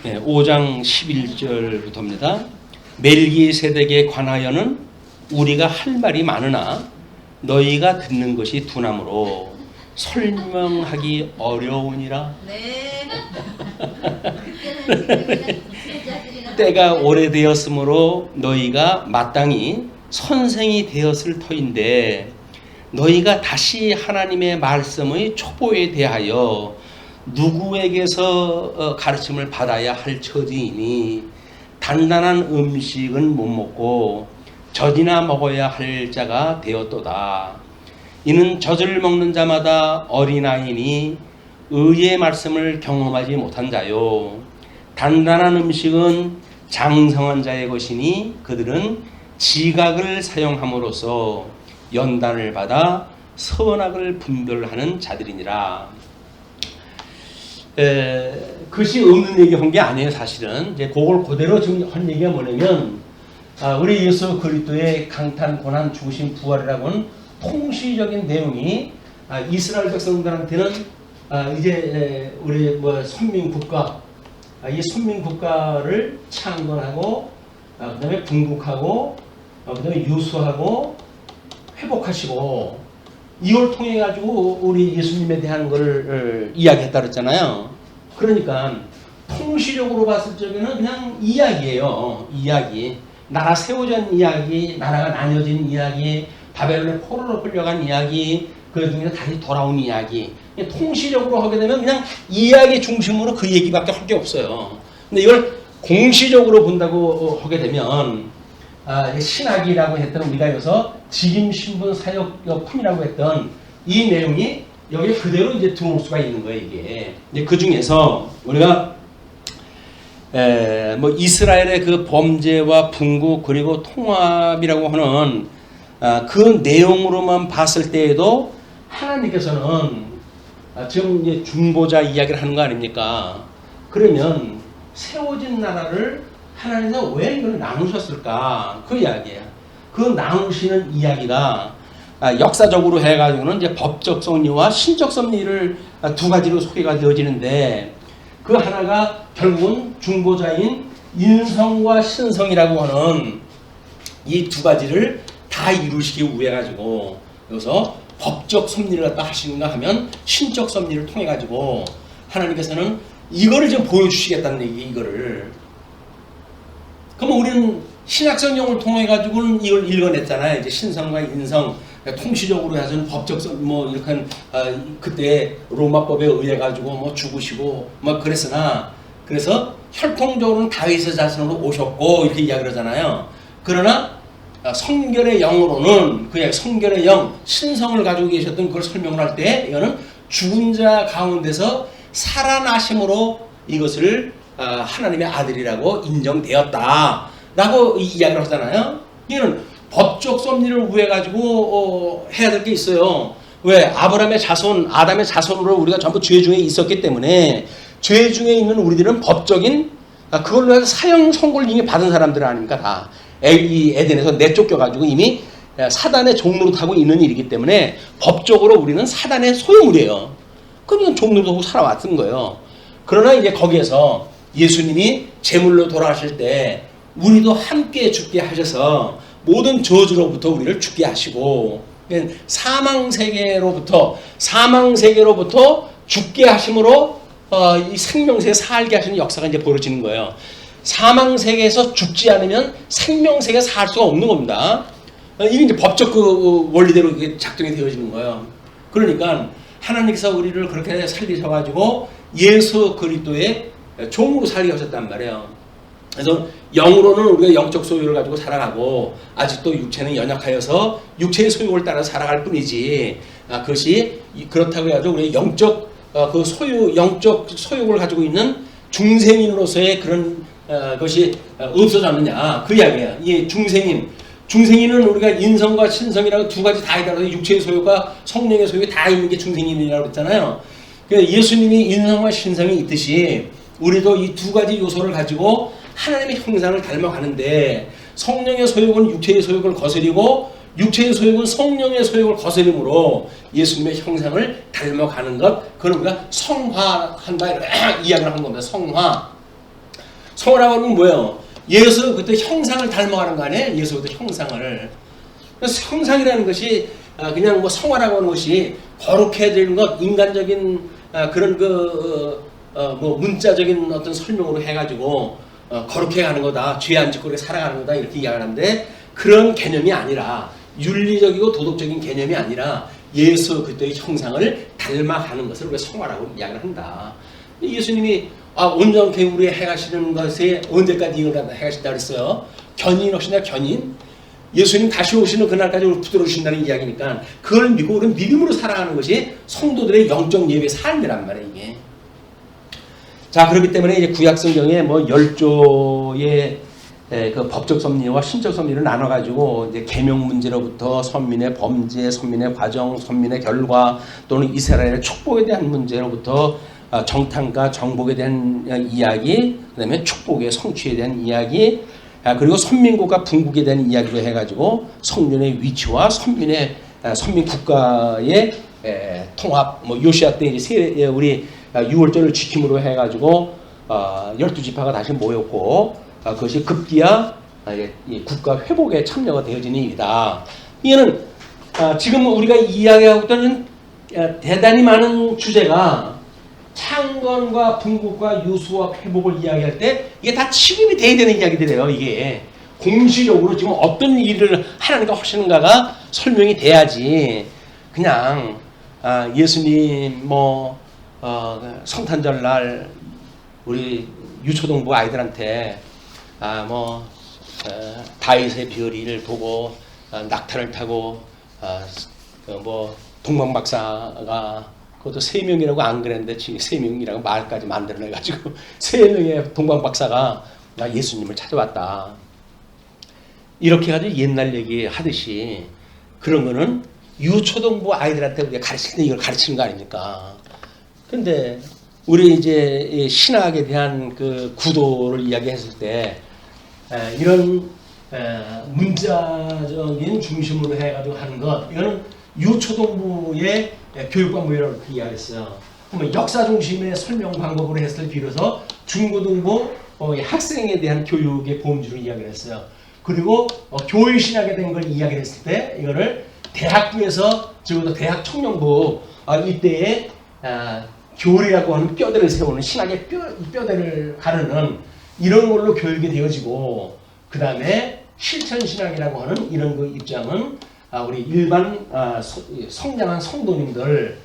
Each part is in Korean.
5장 11절부터입니다. 멜기세덱에 관하여는 우리가 할 말이 많으나 너희가 듣는 것이 둔하므로 설명하기 어려우니라. 네. 때가 오래되었으므로 너희가 마땅히 선생이 되었을 터인데 너희가 다시 하나님의 말씀의 초보에 대하여 누구에게서 가르침을 받아야 할 처지이니 단단한 음식은 못 먹고 젖이나 먹어야 할 자가 되었도다. 이는 젖을 먹는 자마다 어린아이니 의의 말씀을 경험하지 못한 자요. 단단한 음식은 장성한 자의 것이니 그들은 지각을 사용함으로써 연단을 받아 선악을 분별하는 자들이니라. 그것이 없는 얘기 한 게 아니에요. 사실은 이제 그걸 그대로 지금 한 얘기가 뭐냐면 우리 예수 그리스도의 강탄 고난 죽으심 부활이라고는 통시적인 내용이 이스라엘 백성들한테는 이제 우리 선민 국가 이 선민 국가를 창건하고 그다음에 분국하고 그다음에 유수하고 회복하시고 이걸 통해 가지고 우리 예수님에 대한 것을 이야기했다 그랬잖아요. 그러니까 통시적으로 봤을 적에는 그냥 이야기예요. 이야기. 나라 세워진 이야기, 나라가 나뉘어진 이야기, 바벨론의 포로로 끌려간 이야기, 그 중에서 다시 돌아온 이야기. 통시적으로 하게 되면 그냥 이야기 중심으로 그 얘기밖에 할 게 없어요. 근데 이걸 공시적으로 본다고 하게 되면 신학이라고 했던 우리가 여기서 직임신분 사역품이라고 했던 이 내용이 여기 그대로 이제 들어올 수가 있는 거예요, 이게. 이제 그 중에서 우리가 이스라엘의 그 범죄와 분국 그리고 통합이라고 하는 그 내용으로만 봤을 때에도 하나님께서는 지금 이제 중보자 이야기를 하는 거 아닙니까? 그러면 세워진 나라를 하나님께서 왜 이걸 나누셨을까? 그 이야기예요. 그 나누시는 이야기가 역사적으로 해가지고는 이제 법적 섭리와 신적 섭리를 두 가지로 소개가 되어지는데 그 하나가 결국은 중보자인 인성과 신성이라고 하는 이 두 가지를 다 이루시기 위해 가지고 여기서 법적 섭리를 갖다 하시는가 하면 신적 섭리를 통해 가지고 하나님께서는 이거를 좀 보여주시겠다는 얘기 이거를. 그러면 우리는 신약 성경을 통해 가지고는 이걸 읽어냈잖아요. 이제 신성과 인성, 통시적으로 해서는 법적 이렇게 그때 로마법에 의해 가지고 죽으시고 그랬으나 그래서 혈통적으로는 다윗의 자손으로 오셨고 이렇게 이야기를 하잖아요. 그러나 성결의 영으로는 그 성결의 영, 신성을 가지고 계셨던 그걸 설명을 할 때 이거는 죽은 자 가운데서 살아나심으로 이것을 하나님의 아들이라고 인정되었다라고 이야기를 하잖아요. 이는 법적 섭리를 위해 가지고 해야 될 게 있어요. 왜? 아브라함의 자손, 아담의 자손으로 우리가 전부 죄 중에 있었기 때문에 죄 중에 있는 우리들은 법적인 그걸로 해서 사형 선고를 이미 받은 사람들 아닙니까? 다. 이 에덴에서 내쫓겨 가지고 이미 사단의 종노릇하고 있는 일이기 때문에 법적으로 우리는 사단의 소유물이에요. 그러면 종노릇하고 살아왔던 거예요. 그러나 이제 거기에서 예수님이 제물로 돌아가실 때 우리도 함께 죽게 하셔서 모든 저주로부터 우리를 죽게 하시고 사망세계로부터 죽게 하심으로 이 생명세에 살게 하시는 역사가 이제 벌어지는 거예요. 사망세계에서 죽지 않으면 생명세계에 살 수가 없는 겁니다. 이게 이제 법적 그 원리대로 작동이 되어지는 거예요. 그러니까 하나님께서 우리를 그렇게 살리셔가지고 예수 그리스도의 종으로 살게 하셨단 말이에요. 그래서 영으로는 우리가 영적 소유를 가지고 살아가고 아직도 육체는 연약하여서 육체의 소유를 따라 살아갈 뿐이지 그것이 그렇다고 해가지고 우리 영적 소유를 가지고 있는 중생인으로서의 그런 것이 없어졌느냐 그 이야기야. 이 중생인은 우리가 인성과 신성이라고 두 가지 다 있다고 육체의 소유가 성령의 소유가 다 있는 게 중생인이라고 그랬잖아요. 그러니까 예수님이 인성과 신성이 있듯이 우리도 이 두 가지 요소를 가지고 하나님의 형상을 닮아가는데 성령의 소욕은 육체의 소욕을 거스리고 육체의 소욕은 성령의 소욕을 거스림으로 예수님의 형상을 닮아가는 것, 그걸 우리가 성화한다 이야기를 한 겁니다. 성화. 성화라고 하는 건 뭐예요? 예수 그때 형상을 닮아가는 거 아니에요? 예수 그때 형상을. 그래서 형상이라는 것이 그냥 뭐 성화라고 하는 것이 거룩해지는 것, 인간적인 그런 뭐 문자적인 어떤 설명으로 해가지고 거룩해가는 거다, 죄 안 짓고 살아가는 거다 이렇게 이야기하는데 그런 개념이 아니라 윤리적이고 도덕적인 개념이 아니라 예수 그때의 형상을 닮아가는 것을 우리가 성화라고 이야기를 한다. 예수님이 온전케 우리 행하시는 것에 언제까지 이걸 갖다 행하신다 그랬어요? 견인 없이나 견인? 예수님 다시 오시는 그날까지 우리 붙들어 주신다는 이야기니까 그걸 믿고 우리는 믿음으로 살아가는 것이 성도들의 영적 예배 삶이란 말이에요, 이게. 자, 그렇기 때문에 이제 구약 성경에 뭐 10조의 그 법적 섭리와 신적 섭리를 나눠가지고 이제 계명 문제로부터 선민의 범죄, 선민의 과정, 선민의 결과 또는 이스라엘의 축복에 대한 문제로부터 정탐과 정복에 대한 이야기, 그다음에 축복의 성취에 대한 이야기, 그리고 선민국과 분국에 대한 이야기로 해가지고 성륜의 위치와 선민 국가의 통합, 뭐 요시아 때 이제 우리 6월절을 지킴으로 해가지고 12지파가 다시 모였고 그것이 급기야 국가 회복에 참여가 되어지는 일이다. 이는 지금 우리가 이야기하고 있는 대단히 많은 주제가 창건과 분국과 유수와 회복을 이야기할 때 이게 다 취급이 돼야 되는 이야기들이에요. 이게 공시적으로 지금 어떤 일을 하나님과 하시는가가 설명이 돼야지 그냥 예수님 뭐 성탄절 날 우리 유초동부 아이들한테 다윗의 비어리를 보고 낙타를 타고 뭐 동방박사가 그것도 3명이라고 안 그랬는데 지금 3명이라고 말까지 만들어내가지고 3명의 동방박사가 예수님을 찾아왔다. 이렇게 가지고 옛날 얘기 하듯이 그런 거는 유초동부 아이들한테 우리가 가르칠 때 이걸 가르치는 거 아닙니까? 근데 우리 이제 신학에 대한 그 구도를 이야기했을 때 이런 문자적인 중심으로 해가지고 하는 것, 이거는 유초동부의 교육과목이라고 그렇게 이야기했어요. 그러면 역사 중심의 설명 방법으로 했을 비로소 중고등부 학생에 대한 교육의 본질을 이야기를 했어요. 그리고 교육신학에 대한 걸 이야기를 했을 때 이거를 대학부에서 적어도 대학 청년부 이때에 교리라고 하는 뼈대를 세우는 신학의 뼈대를 가르는 이런 걸로 교육이 되어지고, 그 다음에 실천신학이라고 하는 이런 그 입장은 우리 일반 성장한 성도님들,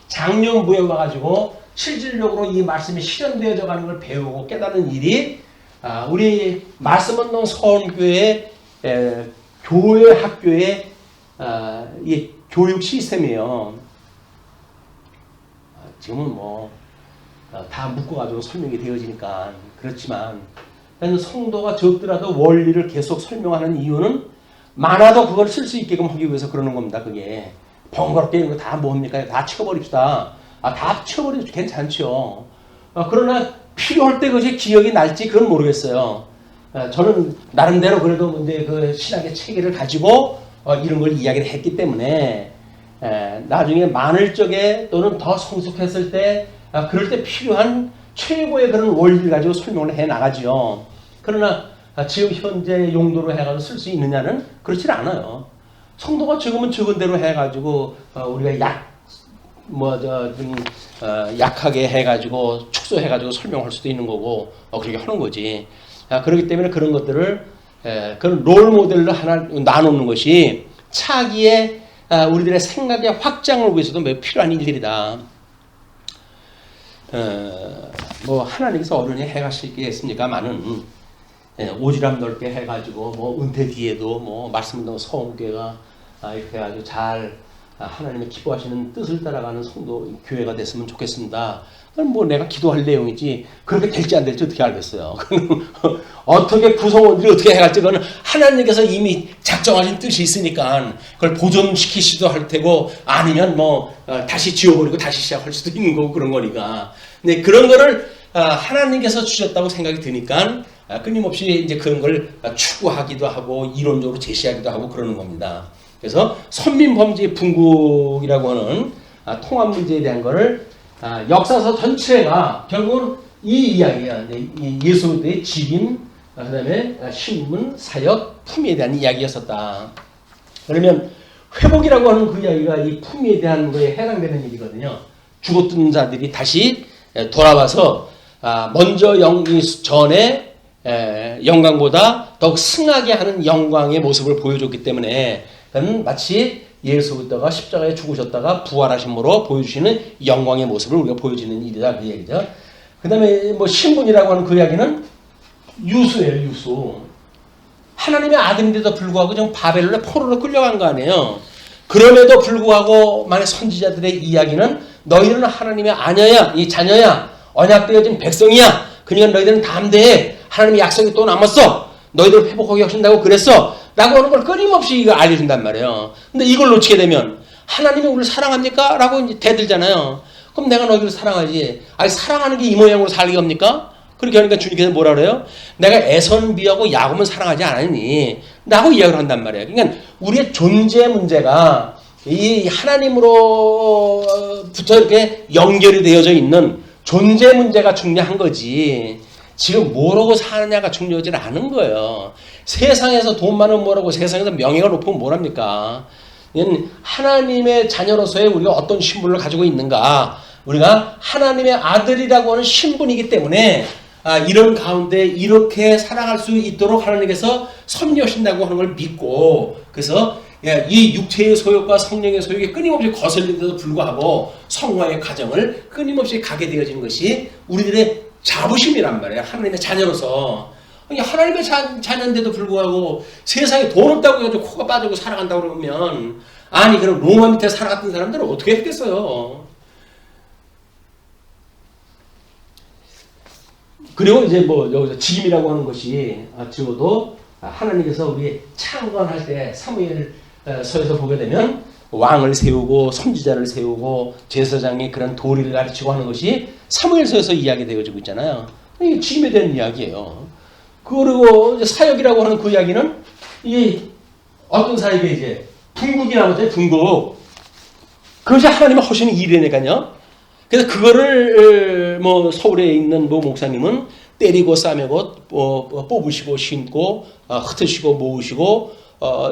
장년부에 와가지고 실질적으로 이 말씀이 실현되어져 가는 걸 배우고 깨닫는 일이 우리 말씀운동 서원교회 교회 학교의 이 교육 시스템이에요. 지금은 뭐 다 묶어가지고 설명이 되어지니까 그렇지만 성도가 적더라도 원리를 계속 설명하는 이유는 많아도 그걸 쓸 수 있게끔 하기 위해서 그러는 겁니다. 그게 번거롭게 이런 거 다 뭡니까? 다 치워버립시다. 다 치워버려도 괜찮죠. 그러나 필요할 때 그것이 기억이 날지 그건 모르겠어요. 저는 나름대로 그래도 이제 그 신학의 체계를 가지고 이런 걸 이야기를 했기 때문에 나중에 많을 적에 또는 더 성숙했을 때 그럴 때 필요한 최고의 그런 원리를 가지고 설명을 해 나가죠. 그러나 지금 현재 용도로 해가지고 쓸 수 있느냐는 그렇지 않아요. 성도가 적으면 적은 대로 해가지고 우리가 약하게 해가지고 축소해가지고 설명할 수도 있는 거고 그렇게 하는 거지. 그렇기 때문에 그런 것들을 그런 롤 모델로 하나 나누는 것이 차기의 우리들의 생각의 확장을 위해서도 매우 필요한 일들이다. 뭐 하나님께서 어른이 해가시겠습니까만은 오지랖 넓게 해가지고 뭐 은퇴 뒤에도 뭐 말씀운동 서원교회가 이렇게 아주 잘 하나님의 기뻐하시는 뜻을 따라가는 성도 교회가 됐으면 좋겠습니다. 뭐 내가 기도할 내용이지 그렇게 될지 안 될지 어떻게 알겠어요. 어떻게 구성원들이 어떻게 해갈지 그거는 하나님께서 이미 작정하신 뜻이 있으니까 그걸 보존시키시도 할 테고 아니면 뭐 다시 지워버리고 다시 시작할 수도 있는 거고 그런 거니까. 근데 그런 거를 하나님께서 주셨다고 생각이 드니까 끊임없이 이제 그런 걸 추구하기도 하고 이론적으로 제시하기도 하고 그러는 겁니다. 그래서 선민범죄 분국이라고 하는 통합 문제에 대한 거를 역사서 전체가 결국은 이 이야기가 예수 그리스도의 직임, 그다음에 신분, 사역, 품위에 대한 이야기였었다. 그러면 회복이라고 하는 그 이야기가 이 품위에 대한 거에 해당되는 일이거든요. 죽었던 자들이 다시 돌아와서 먼저 전에 영광보다 더욱 승하게 하는 영광의 모습을 보여줬기 때문에 그건 마치 예수 그리스도가 십자가에 죽으셨다가 부활하심으로 보여주시는 영광의 모습을 우리가 보여주는 일이다 그 얘기죠. 그 다음에 뭐 신분이라고 하는 그 이야기는 유수예요. 유수. 하나님의 아들인데도 불구하고 좀 바벨론의 포로로 끌려간 거 아니에요. 그럼에도 불구하고 만약 선지자들의 이야기는 너희는 하나님의 아녀야, 이 자녀야, 언약되어진 백성이야. 그러니까 너희들은 담대해. 하나님의 약속이 또 남았어. 너희들 회복하게 하신다고 그랬어. 라고 하는 걸 끊임없이 이거 알려준단 말이에요. 근데 이걸 놓치게 되면 하나님이 우리를 사랑합니까? 라고 이제 대들잖아요. 그럼 내가 너희를 사랑하지. 아니 사랑하는 게 이 모양으로 살게 합니까? 그렇게 하니까 주님께서 뭐라 그래요? 내가 애선비하고 야곱은 사랑하지 않았니? 라고 이야기를 한단 말이에요. 그러니까 우리의 존재 문제가 이 하나님으로부터 이렇게 연결이 되어져 있는 존재 문제가 중요한 거지. 지금 뭐라고 사느냐가 중요하지 않은 거예요. 세상에서 돈 많으면 뭐라고, 세상에서 명예가 높으면 뭐랍니까? 하나님의 자녀로서의 우리가 어떤 신분을 가지고 있는가. 우리가 하나님의 아들이라고 하는 신분이기 때문에 이런 가운데 이렇게 살아갈 수 있도록 하나님께서 섭리하신다고 하는 걸 믿고, 그래서 이 육체의 소욕과 성령의 소욕이 끊임없이 거슬리는데도 불구하고 성화의 과정을 끊임없이 가게 되어지는 것이 우리들의 자부심이란 말이에요. 하나님의 자녀로서. 하나님의 자녀인데도 불구하고 세상에 돈 없다고 해가지고 코가 빠지고 살아간다고 그러면, 아니 그럼 로마 밑에 살아갔던 사람들은 어떻게 했겠어요. 그리고 이제 뭐 여기서 직임이라고 하는 것이 적어도 하나님께서 우리 창건할 때 사무엘서에서 보게 되면 왕을 세우고 선지자를 세우고 제사장의 그런 도리를 가르치고 하는 것이 사무엘서에서 이야기되어지고 있잖아요. 이게 직임에 대한 이야기예요. 그리고 이제 사역이라고 하는 그 이야기는 이 어떤 사역이 이제 분국이 나오잖아요. 분국. 그것이 하나님의 하시는 일이니까요. 그래서 그거를 뭐 서울에 있는 뭐 목사님은 때리고 싸매고 뽑으시고 신고 흩으시고 모으시고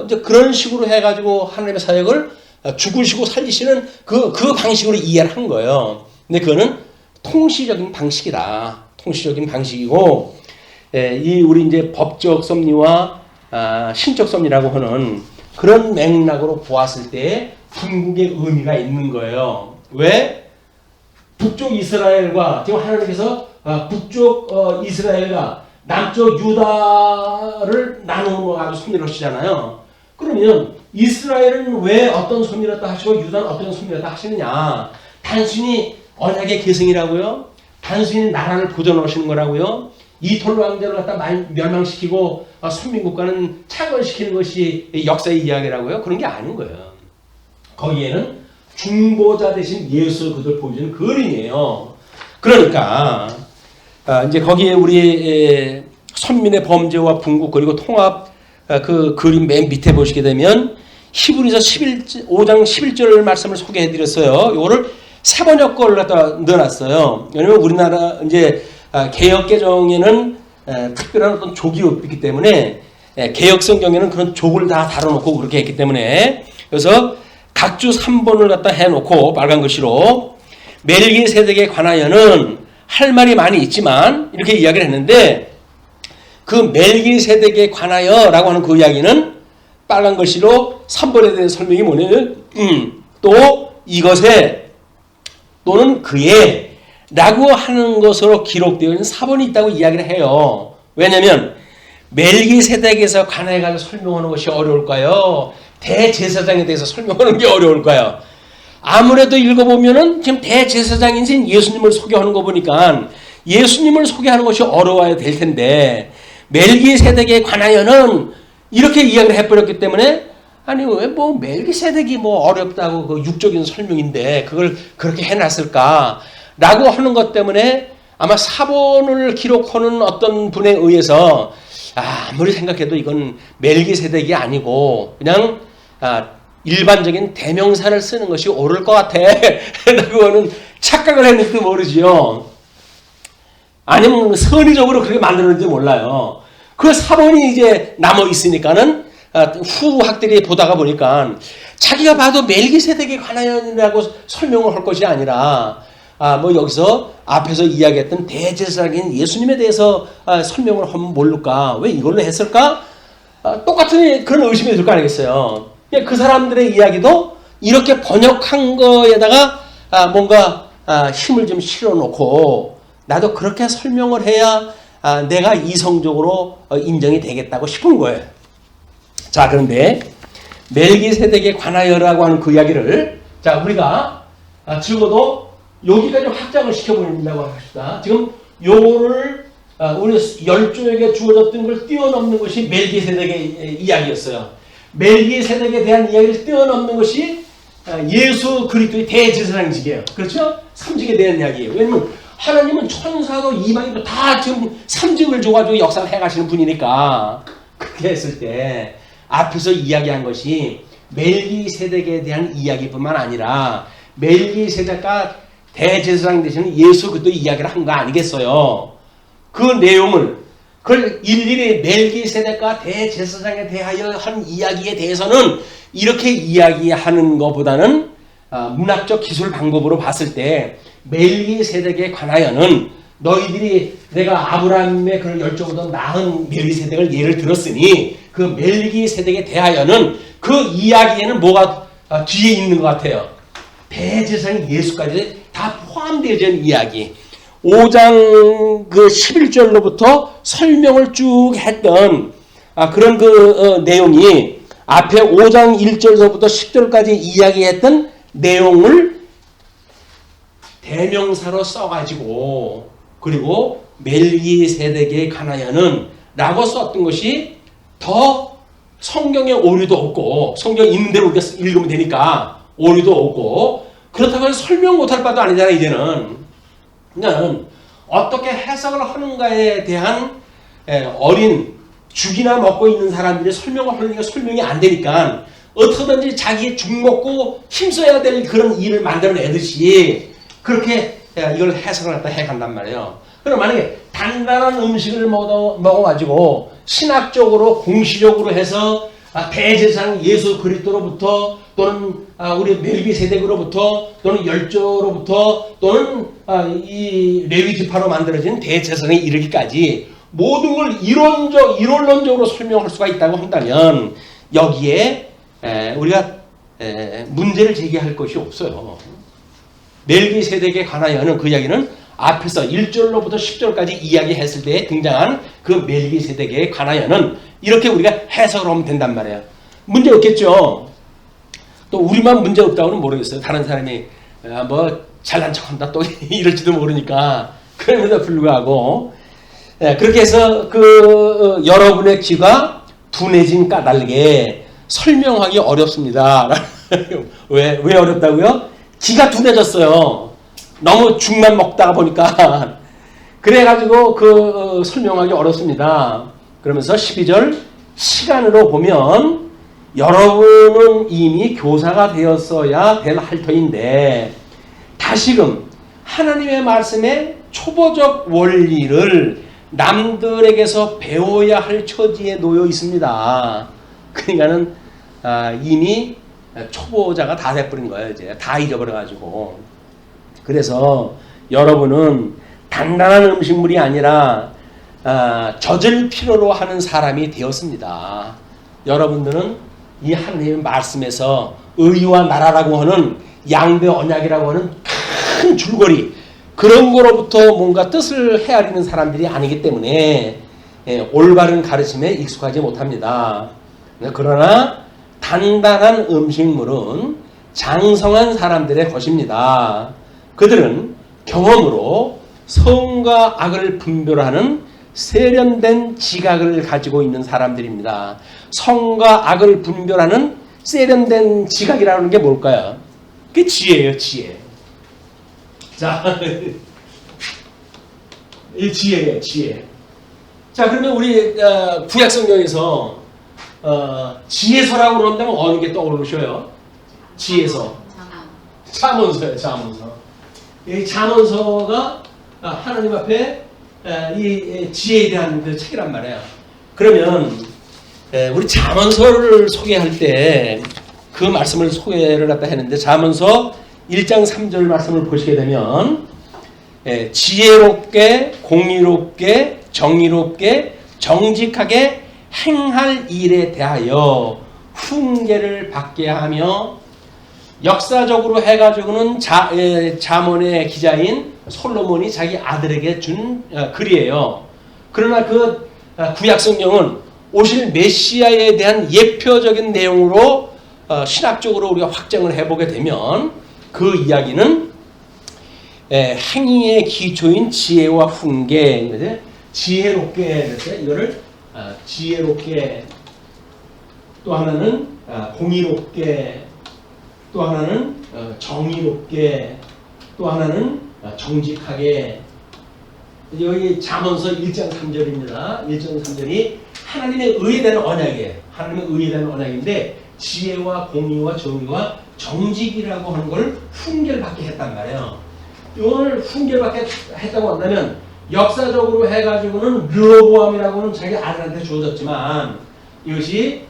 이제 그런 식으로 해가지고 하나님의 사역을 죽으시고 살리시는 그 방식으로 이해를 한 거예요. 근데 그거는 통시적인 방식이다. 통시적인 방식이고, 이 우리 이제 법적 섭리와 신적 섭리라고 하는 그런 맥락으로 보았을 때 분국의 의미가 있는 거예요. 왜? 북쪽 이스라엘과 지금 하나님께서 북쪽 이스라엘과 남쪽 유다를 나누어 가지고 섭리를 하시잖아요. 그러면 이스라엘은 왜 어떤 섭리를 다 하시고 유다는 어떤 섭리를 다 하시느냐? 단순히 언약의 계승이라고요? 단순히 나라를 보존하시는 거라고요? 이톨 왕자를 갖다 멸망시키고 선민국가는 창건시키는 것이 역사의 이야기라고요? 그런 게 아닌 거예요. 거기에는 중보자 대신 예수 그들 보여주는 그림이에요. 그러니까 이제 거기에 우리 선민의 범죄와 분국 그리고 통합 그 그림 맨 밑에 보시게 되면 히브리서 5장 11절 말씀을 소개해 드렸어요. 이거를 세번역 걸 갖다 넣어놨어요. 왜냐면 우리나라 이제 개역 개정에는 특별한 어떤 족이 없기 때문에 개역 성경에는 그런 족을 다 다뤄놓고 그렇게 했기 때문에, 그래서 각주 3번을 갖다 해놓고 빨간 글씨로 멜기세덱에 관하여는 할 말이 많이 있지만 이렇게 이야기를 했는데, 그 멜기세덱에 관하여라고 하는 그 이야기는 빨간 글씨로 3번에 대한 설명이 뭐냐면 또 이것에 또는 그의 라고 하는 것으로 기록되어 있는 사본이 있다고 이야기를 해요. 왜냐하면 멜기세덱에서 관해가지고 설명하는 것이 어려울까요? 대제사장에 대해서 설명하는 게 어려울까요? 아무래도 읽어보면은 지금 대제사장인 예수님을 소개하는 거 보니까 예수님을 소개하는 것이 어려워야 될 텐데, 멜기세덱에 관하여는 이렇게 이야기를 해버렸기 때문에, 아니 왜 뭐 멜기세덱이 뭐 어렵다고 그 육적인 설명인데 그걸 그렇게 해놨을까 라고 하는 것 때문에 아마 사본을 기록하는 어떤 분에 의해서 아무리 생각해도 이건 멜기세덱이 아니고 그냥 일반적인 대명사를 쓰는 것이 옳을 것 같아 라고 하는 착각을 했는지도 모르지요. 아니면 선의적으로 그렇게 만들었는지 몰라요. 그 사본이 이제 남아 있으니까는 후 학들이 보다가 보니까 자기가 봐도 멜기세덱의 관하여이라고 설명을 할 것이 아니라 뭐 여기서 앞에서 이야기했던 대제사장인 예수님에 대해서 설명을 하면 모를까? 왜 이걸로 했을까? 똑같은 그런 의심이 들 거 아니겠어요. 그 사람들의 이야기도 이렇게 번역한 거에다가 뭔가 힘을 좀 실어놓고 나도 그렇게 설명을 해야 내가 이성적으로 인정이 되겠다고 싶은 거예요. 자, 그런데 멜기세덱에 관하여라고 하는 그 이야기를 자 우리가 적어도 여기까지 확장을 시켜보린다고 합시다. 지금 요거를 우리 열조에게 주어졌던 걸 뛰어넘는 것이 멜기세덱의 이야기였어요. 멜기세덱에 대한 이야기를 뛰어넘는 것이 예수 그리스도의 대제사장직이에요. 그렇죠? 삼직에 대한 이야기예요. 왜냐면 하나님은 천사도 이방인도 다 지금 삼직을 줘가지고 역사를 해가시는 분이니까 그렇게 했을 때 앞에서 이야기한 것이 멜기세덱에 대한 이야기뿐만 아니라 멜기세덱과 대제사장 되시는 예수 그리스도 이야기를 한 거 아니겠어요? 그 내용을 그걸 일일이 멜기세덱과 대제사장에 대하여 한 이야기에 대해서는 이렇게 이야기하는 것보다는 문학적 기술 방법으로 봤을 때 멜기세덱에 관하여는 너희들이 내가 아브라함의 그런 열조보다 나은 멜기세덱을 예를 들었으니 그 멜기세덱에 대하여는 그 이야기에는 뭐가 뒤에 있는 것 같아요. 대제사장 예수까지 다 포함되어져 있는 이야기. 5장 그 11절로부터 설명을 쭉 했던 그런 그 내용이 앞에 5장 1절서부터 10절까지 이야기했던 내용을 대명사로 써가지고 그리고 멜기세덱에 관하여는 라고 썼던 것이 더 성경에 오류도 없고 성경 있는 대로 우리가 읽으면 되니까 오류도 없고 그렇다고 해서 설명 못할 바도 아니잖아 이제는. 그냥 어떻게 해석을 하는가에 대한 어린 죽이나 먹고 있는 사람들이 설명을 하려니까 설명이 안 되니까 어떻게든지 자기 죽 먹고 힘써야 될 그런 일을 만들어내듯이 그렇게 이걸 해석을 갖다 해간단 말이에요. 그럼 만약에 단단한 음식을 먹어가지고 신학적으로 공시적으로 해서 대제사장 예수 그리스도로부터 또는 우리 멜기세덱으로부터 또는 열조로부터 또는 이 레위 지파로 만들어진 대제사장에 이르기까지 모든 걸 이론론적으로 설명할 수가 있다고 한다면 여기에 우리가 문제를 제기할 것이 없어요. 멜기세덱에 관하여는 그 이야기는 앞에서 1절로부터 10절까지 이야기했을 때 등장한 그 멜기세덱에 관하여는 이렇게 우리가 해석을 하면 된단 말이에요. 문제 없겠죠. 또 우리만 문제 없다고는 모르겠어요. 다른 사람이 뭐 잘난 척한다 또 이럴지도 모르니까 그럼에도 불구하고 그렇게 해서 그 여러분의 귀가 둔해진 까닭에 설명하기 어렵습니다. 왜 어렵다고요? 귀가 둔해졌어요. 너무 죽만 먹다가 보니까 그래가지고 그 설명하기 어렵습니다. 그러면서 12절 시간으로 보면 여러분은 이미 교사가 되었어야 될 할터인데 다시금 하나님의 말씀의 초보적 원리를 남들에게서 배워야 할 처지에 놓여 있습니다. 그러니까는 이미 초보자가 다 돼버린 거예요. 이제 다 잊어버려가지고. 그래서 여러분은 단단한 음식물이 아니라 젖을 필요로 하는 사람이 되었습니다. 여러분들은 이 하나님의 말씀에서 의와 나라라고 하는 양대 언약이라고 하는 큰 줄거리 그런 거로부터 뭔가 뜻을 헤아리는 사람들이 아니기 때문에 올바른 가르침에 익숙하지 못합니다. 그러나 단단한 음식물은 장성한 사람들의 것입니다. 그들은 경험으로 선과 악을 분별하는 세련된 지각을 가지고 있는 사람들입니다. 선과 악을 분별하는 세련된 지각이라는 게 뭘까요? 그게 지혜예요, 지혜. 자, 이 지혜예요, 지혜. 자, 그러면 우리 구약 성경에서 지혜서라고 그런다면 어느 게 떠오르셔요? 지혜서. 잠언서예요, 잠언서. 이 잠언서가 하나님 앞에 이 지혜에 대한 그 책이란 말이에요. 그러면 우리 잠언서를 소개할 때 그 말씀을 소개를 갖다 했는데 잠언서 1장 3절 말씀을 보시게 되면 지혜롭게 공의롭게 정의롭게 정직하게 행할 일에 대하여 훈계를 받게 하며 역사적으로 해가지고는 잠언의 기자인 솔로몬이 자기 아들에게 준 글이에요. 그러나 그 구약성경은 오실 메시아에 대한 예표적인 내용으로 신학적으로 우리가 확정을 해보게 되면 그 이야기는 행위의 기초인 지혜와 훈계, 지혜롭게 이거를 지혜롭게, 또 하나는 공의롭게, 또 하나는 정의롭게, 또 하나는 정직하게. 여기 잠언서 1장 3절입니다. 1장 3절이 하나님의 의에 대한 언약이에요. 하나님의 의에 대한 언약인데 지혜와 공의와 정의와 정직이라고 하는 걸 훈계를 받게 했단 말이에요. 이걸 훈계를 받게 했다고 한다면 역사적으로 해가지고는 르호보암이라고는 자기 아들한테 주어졌지만 이것이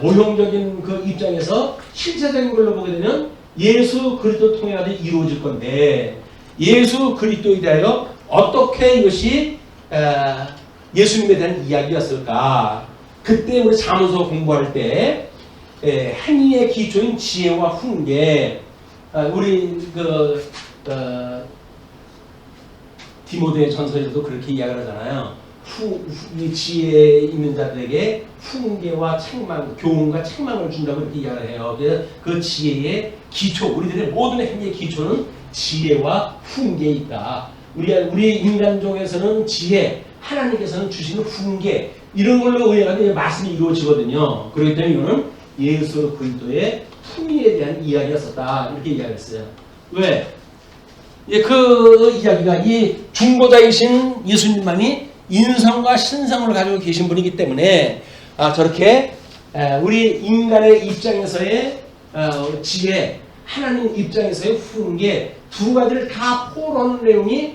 모형적인 그 입장에서 실체적인 걸로 보게 되면 예수 그리스도 통해 가지고 이루어질 건데 예수 그리스도에 대하여 어떻게 이것이 예수님에 대한 이야기였을까? 그때 우리 잠언서 공부할 때 행위의 기초인 지혜와 훈계, 우리 디모데 전서에서도 그렇게 이야기를 하잖아요. 이 지혜에 있는 자들에게 훈계와 책망, 교훈과 책망을 준다고 이렇게 이야기를 해요. 그래서 그 지혜의 기초, 우리들의 모든 행위의 기초는 지혜와 훈계에 있다. 우리 인간종에서는 지혜, 하나님께서는 주시는 훈계, 이런 걸로 의해서 말씀이 이루어지거든요. 그렇기 때문에 이거는 예수 그리스도의 품위에 대한 이야기였었다. 이렇게 이야기했어요. 왜? 그 이야기가 이 중보자이신 예수님만이 인성과 신성을 가지고 계신 분이기 때문에 저렇게 우리 인간의 입장에서의 지혜, 하나님 입장에서의 훈계 두 가지를 다 포함하는 내용이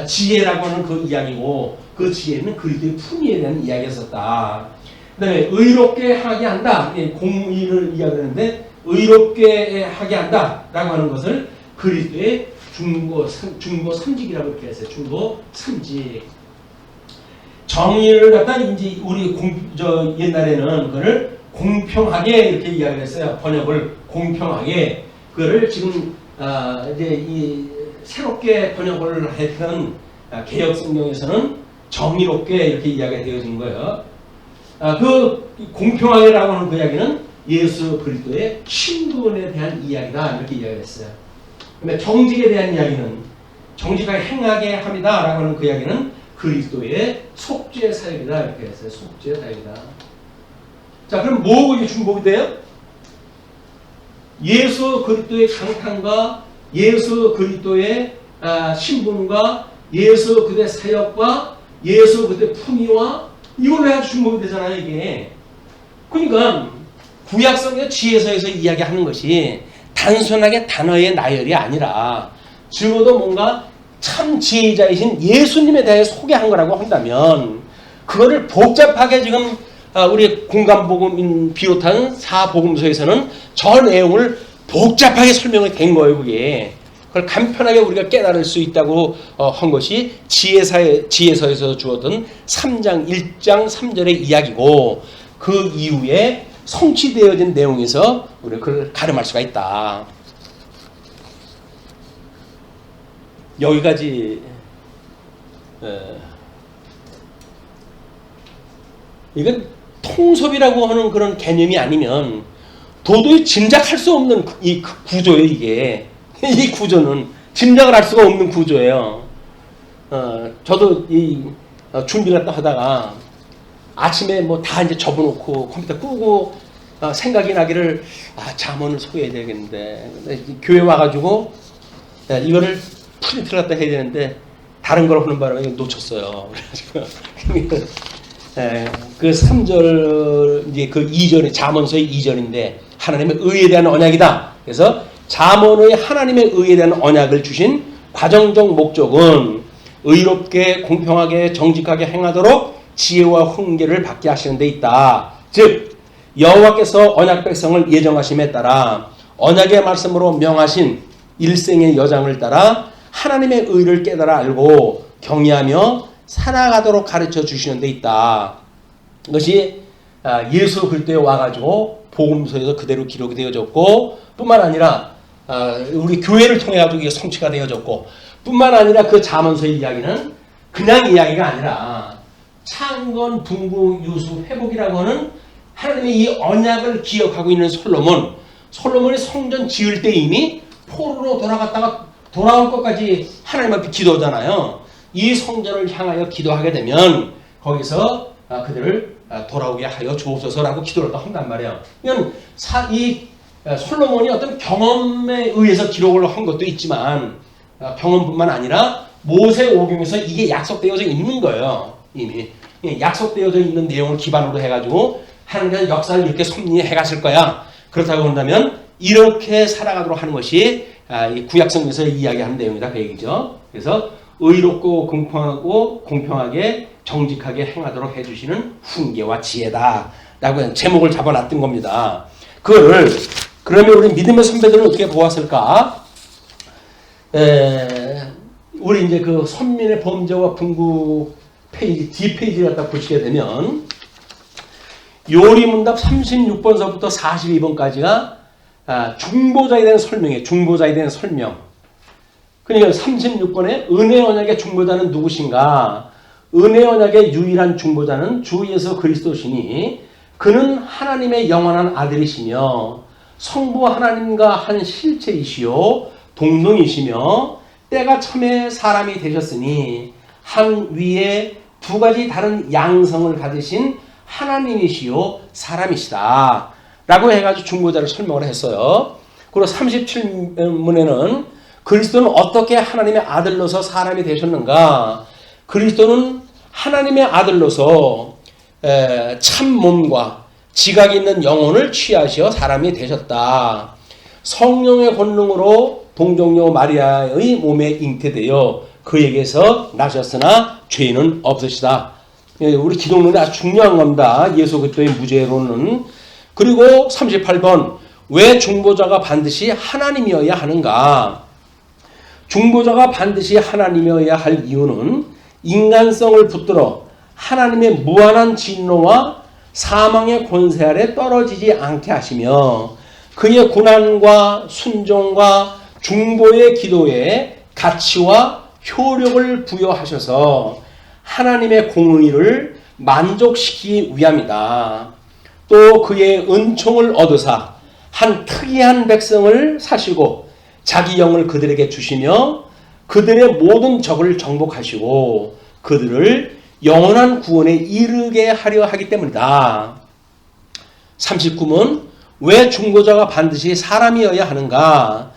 지혜라고 하는 그 이야기고 그 지혜는 그리스도의 품위에 대한 이야기였었다. 그 다음에 의롭게 하게 한다. 공의를 이야기하는데 의롭게 하게 한다 라고 하는 것을 그리스도의 중보 삼직이라고 이렇게 했어요. 중보 삼직. 정의를 갖다 이제 우리 옛날에는 그거를 공평하게 이렇게 이야기를 했어요. 번역을 공평하게. 그거를 지금 이제 이 새롭게 번역을 했던 개역 성경에서는 정의롭게 이렇게 이야기가 되어진 거예요. 그 공평하게라고 하는 그 이야기는 예수 그리스도의 신분에 대한 이야기다 이렇게 이야기했어요. 그다음에 정직에 대한 이야기는 정직하게 행하게 합니다라고 하는 그 이야기는 그리스도의 속죄 사역이다 이렇게 했어요. 속죄 사역이다. 자, 그럼 뭐고 이게 중복이 돼요? 예수 그리스도의 강탄과 예수 그리스도의 신분과 예수 그리스도의 사역과 예수 그리스도의 품위와 이걸로 해서 중복이 되잖아요, 이게. 그러니까 구약성의 지혜서에서 이야기하는 것이 단순하게 단어의 나열이 아니라 적어도 뭔가 참 지혜자이신 예수님에 대해 소개한 거라고 한다면 그거를 복잡하게 지금 우리 공간복음 비롯한 사복음서에서는 저 내용을 복잡하게 설명이 된 거예요, 그게. 그걸 간편하게 우리가 깨달을 수 있다고 한 것이 지혜서에서 주었던 3장 1장 3절의 이야기고 그 이후에 성취되어진 내용에서 우리가 그걸 가름할 수가 있다. 여기까지 이건 통섭이라고 하는 그런 개념이 아니면 도저히 짐작할 수 없는 이 구조예요, 이게. 이 구조는 짐작을 할 수가 없는 구조예요. 저도 이 준비를 하다가 아침에 뭐 다 이제 접어놓고 컴퓨터 끄고 생각이 나기를 잠언을 소개해야 되겠는데 교회 와가지고 이거를 프린트를 갖다 해야 되는데 다른 걸 하는 바람에 놓쳤어요. 그래가지고 그 3절 이제 그 2절이 잠언서의 2절인데 하나님의 의에 대한 언약이다. 그래서 잠언의 하나님의 의에 대한 언약을 주신 과정적 목적은 의롭게 공평하게 정직하게 행하도록 지혜와 훈계를 받게 하시는 데 있다. 즉 여호와께서 언약 백성을 예정하심에 따라 언약의 말씀으로 명하신 일생의 여정을 따라 하나님의 의를 깨달아 알고 경외하며 살아가도록 가르쳐 주시는 데 있다. 이것이 예수 그리스도에 와가지고 복음서에서 그대로 기록이 되어졌고, 뿐만 아니라 우리 교회를 통해 가지고 이게 성취가 되어졌고, 뿐만 아니라 그 잠언서의 이야기는 그냥 이야기가 아니라 창건, 분구, 유수, 회복이라고 하는 하나님의 이 언약을 기억하고 있는 솔로몬이 성전 지을 때 이미 포로로 돌아갔다가 돌아올 것까지 하나님 앞에 기도하잖아요. 이 성전을 향하여 기도하게 되면 거기서 그들을 돌아오게 하여 주옵소서라고 기도를 한단 말이에요. 이건 이 솔로몬이 어떤 경험에 의해서 기록을 한 것도 있지만 경험뿐만 아니라 모세오경에서 이게 약속되어져 있는 거예요. 이미 약속되어져 있는 내용을 기반으로 해가지고 하나님께서 역사를 이렇게 섭리해 가실 거야. 그렇다고 한다면 이렇게 살아가도록 하는 것이 이 구약성경에서 이야기하는 내용이다, 그 얘기죠. 그래서 의롭고 공평하게 정직하게 행하도록 해주시는 훈계와 지혜다 라고 제목을 잡아놨던 겁니다. 그러면 우리 믿음의 선배들은 어떻게 보았을까? 우리 이제 그 선민의 범죄와 분구 페이지, 뒷페이지를 갖다 보시게 되면 요리문답 36번서부터 42번까지가 중보자에 대한 설명이에요. 중보자에 대한 설명. 그러니까 36번에 은혜 언약의 중보자는 누구신가? 은혜 언약의 유일한 중보자는 주 예수 그리스도시니 그는 하나님의 영원한 아들이시며 성부 하나님과 한 실체이시요 동등이시며 때가 참에 사람이 되셨으니 한 위에 두 가지 다른 양성을 가지신 하나님이시요 사람이시다 라고 해가지고 중보자를 설명을 했어요. 그리고 37문에는 그리스도는 어떻게 하나님의 아들로서 사람이 되셨는가? 그리스도는 하나님의 아들로서 참 몸과 지각 있는 영혼을 취하시어 사람이 되셨다. 성령의 권능으로 동정녀 마리아의 몸에 잉태되어 그에게서 나셨으나 죄는 없으시다. 우리 기독론이 아주 중요한 겁니다. 예수 그리스도의 무죄로는. 그리고 38번 왜 중보자가 반드시 하나님이어야 하는가? 중보자가 반드시 하나님이어야 할 이유는 인간성을 붙들어 하나님의 무한한 진노와 사망의 권세 아래 떨어지지 않게 하시며 그의 고난과 순종과 중보의 기도에 가치와 효력을 부여하셔서 하나님의 공의를 만족시키기 위함이다. 또 그의 은총을 얻으사 한 특이한 백성을 사시고 자기 영을 그들에게 주시며 그들의 모든 적을 정복하시고 그들을 영원한 구원에 이르게 하려 하기 때문이다. 39문 왜 중보자가 반드시 사람이어야 하는가?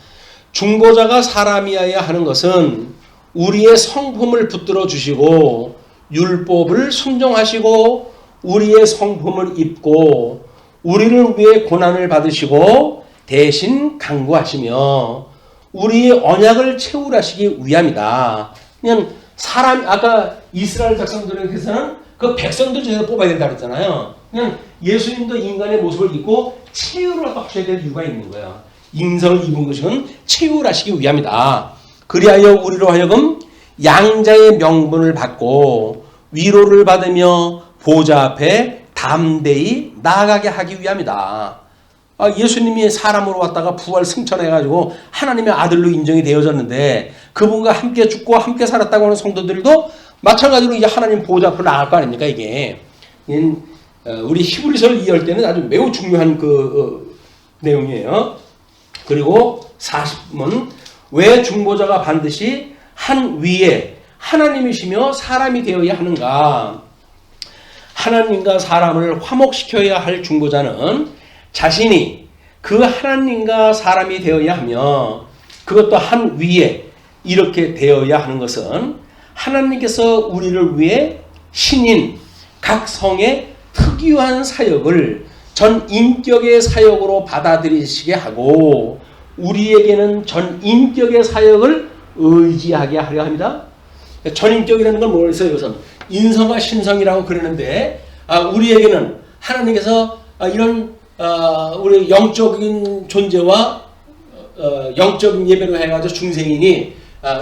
중보자가 사람이어야 하는 것은 우리의 성품을 붙들어 주시고 율법을 순종하시고 우리의 성품을 입고 우리를 위해 고난을 받으시고 대신 강구하시며 우리의 언약을 채우라시기 위함이다. 그냥 사람 아까 이스라엘 백성들에게서는 그 백성들 중에서 뽑아야 된다 그랬잖아요. 그냥 예수님도 인간의 모습을 입고 체유를 하셔야 될 이유가 있는 거예요. 인성을 입은 것은 체유하시기 위함이다. 그리하여 우리로 하여금 양자의 명분을 받고 위로를 받으며 보좌 앞에 담대히 나아가게 하기 위함이다. 예수님이 사람으로 왔다가 부활 승천해가지고 하나님의 아들로 인정이 되어졌는데 그분과 함께 죽고 함께 살았다고 하는 성도들도 마찬가지로 이제 하나님 보좌 앞으로 나갈 거 아닙니까? 이게 우리 히브리서를 이해할 때는 아주 매우 중요한 내용이에요. 그리고 40문 왜 중보자가 반드시 한 위에 하나님이시며 사람이 되어야 하는가? 하나님과 사람을 화목시켜야 할 중보자는 자신이 그 하나님과 사람이 되어야 하며 그것도 한 위에 이렇게 되어야 하는 것은 하나님께서 우리를 위해 신인 각 성의 특유한 사역을 전 인격의 사역으로 받아들이시게 하고 우리에게는 전 인격의 사역을 의지하게 하려 합니다. 전인격이라는 건 뭐겠어요? 이것은 인성과 신성이라고 그러는데 우리에게는 하나님께서 이런 우리 영적인 존재와 영적인 예배로 해가지고 중생인이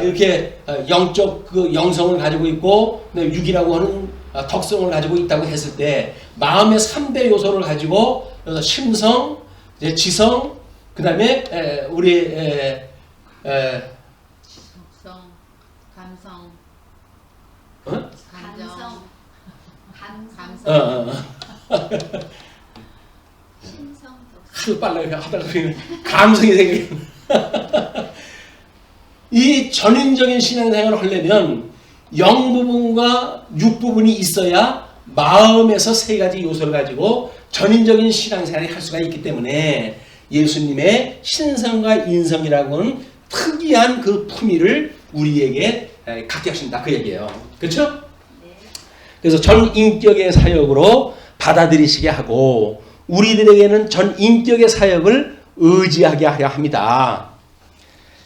이렇게 영적 그 영성을 가지고 있고 육이라고 하는 덕성을 가지고 있다고 했을 때 마음의 3대 요소를 가지고 심성, 지성, 그 다음에 우리 지성, 감성, 감성, 신성, 하도 빨라 하다가 감성이 생겨요. 이 전인적인 신앙생활을 하려면 영 부분과 육 부분이 있어야 마음에서 세 가지 요소를 가지고 전인적인 신앙생활을 할 수가 있기 때문에 예수님의 신성과 인성이라고는 특이한 그 품위를 우리에게 갖게 하신다 그 얘기예요. 그렇죠? 네. 그래서 전인격의 사역으로 받아들이시게 하고 우리들에게는 전인격의 사역을 의지하게 하려 합니다.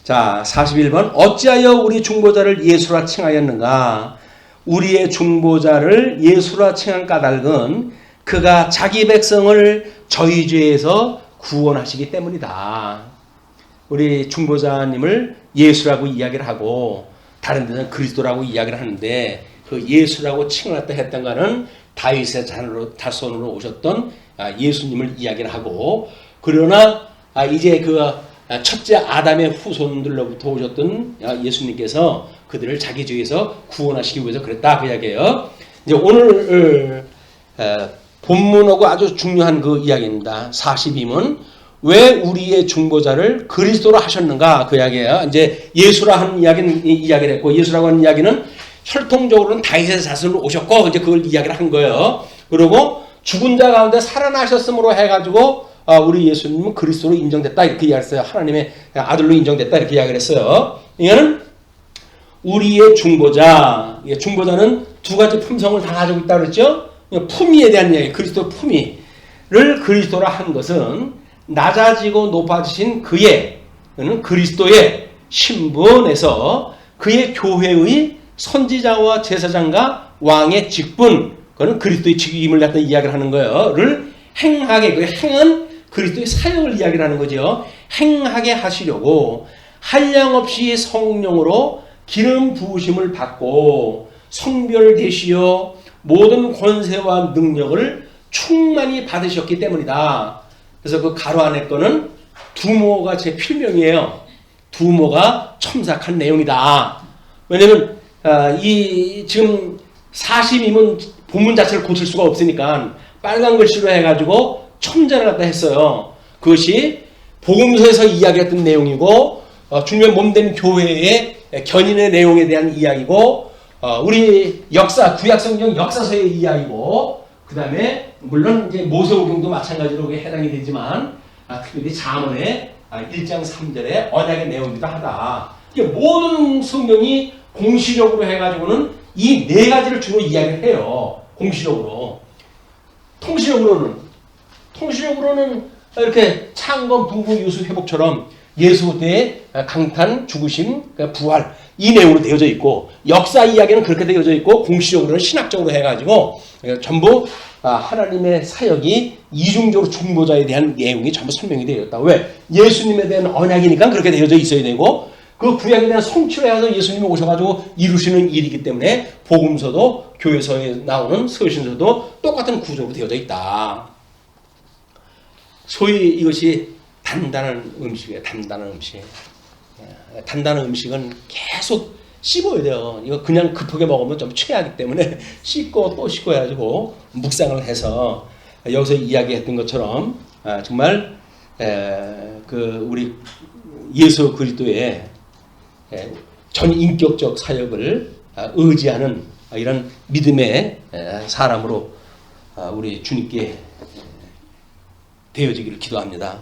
자, 41번. 어찌하여 우리 중보자를 예수라 칭하였는가? 우리의 중보자를 예수라 칭한 까닭은 그가 자기 백성을 저희 죄에서 구원하시기 때문이다. 우리 중보자님을 예수라고 이야기를 하고 다른 데는 그리스도라고 이야기를 하는데 그 예수라고 칭을 했던 거는 다윗의 자손으로 오셨던 예수님을 이야기를 하고 그러나 이제 그 첫째 아담의 후손들로부터 오셨던 예수님께서 그들을 자기 죄에서 구원하시기 위해서 그랬다 그 이야기예요. 이제 오늘 본문하고 아주 중요한 그 이야기입니다. 42문 왜 우리의 중보자를 그리스도로 하셨는가 그 이야기예요. 이제 예수라 하는 이야기를 했고 예수라고 하는 이야기는 혈통적으로는 다윗의 자손으로 오셨고 이제 그걸 이야기를 한 거예요. 그리고 죽은 자 가운데 살아나셨음으로 해가지고 우리 예수님은 그리스도로 인정됐다 이렇게 이야기했어요. 하나님의 아들로 인정됐다 이렇게 이야기를 했어요. 이거는 우리의 중보자, 중보자는 두 가지 품성을 다 가지고 있다고 그랬죠. 품위에 대한 이야기, 그리스도 품위를 그리스도라 한 것은 낮아지고 높아지신 그는 그리스도의 신분에서 그의 교회의 선지자와 제사장과 왕의 직분, 그는 그리스도의 직임을 갖다 이야기를 하는 거예요.를 행하게, 그 행은 그리스도의 사역을 이야기를 하는 거죠. 행하게 하시려고 한량없이 성령으로 기름 부으심을 받고 성별되시어 모든 권세와 능력을 충만히 받으셨기 때문이다. 그래서 그 가로 안에 거는 두모가 제 필명이에요. 두모가 첨삭한 내용이다. 왜냐면 이 지금 42문 본문 자체를 고칠 수가 없으니까 빨간 글씨로 해가지고 첨자를 갖다 했어요. 그것이 복음서에서 이야기했던 내용이고 주님의 몸된 교회의 견인의 내용에 대한 이야기고 우리 역사 구약성경 역사서의 이야기고 그 다음에 물론 이제 모세오경도 마찬가지로 해당이 되지만 특별히 잠언의 1장 3절의 언약의 내용이기도 하다. 이게 모든 성경이 공시적으로 해가지고는 이 네 가지를 주로 이야기를 해요. 공시적으로. 통시적으로는 이렇게 창건, 분구, 유수, 회복처럼 예수 때의 강탄, 죽으심, 부활 이 내용으로 되어져 있고 역사 이야기는 그렇게 되어져 있고 공시적으로는 신학적으로 해가지고 전부 하나님의 사역이 이중적으로 중보자에 대한 내용이 전부 설명이 되어 있다. 왜? 예수님에 대한 언약이니까 그렇게 되어져 있어야 되고 그 구약에 대한 성취를 해서 예수님이 오셔가지고 이루시는 일이기 때문에 복음서도 교회서에 나오는 서신서도 똑같은 구조로 되어져 있다. 소위 이것이 단단한 음식이에요. 단단한 음식. 단단한 음식은 계속 씹어야 돼요. 이거 그냥 급하게 먹으면 좀 취하기 때문에 씹고 또 씹고 해가지고 묵상을 해서 여기서 이야기했던 것처럼 정말 그 우리 예수 그리스도의 전인격적 사역을 의지하는 이런 믿음의 사람으로 우리 주님께 되어지기를 기도합니다.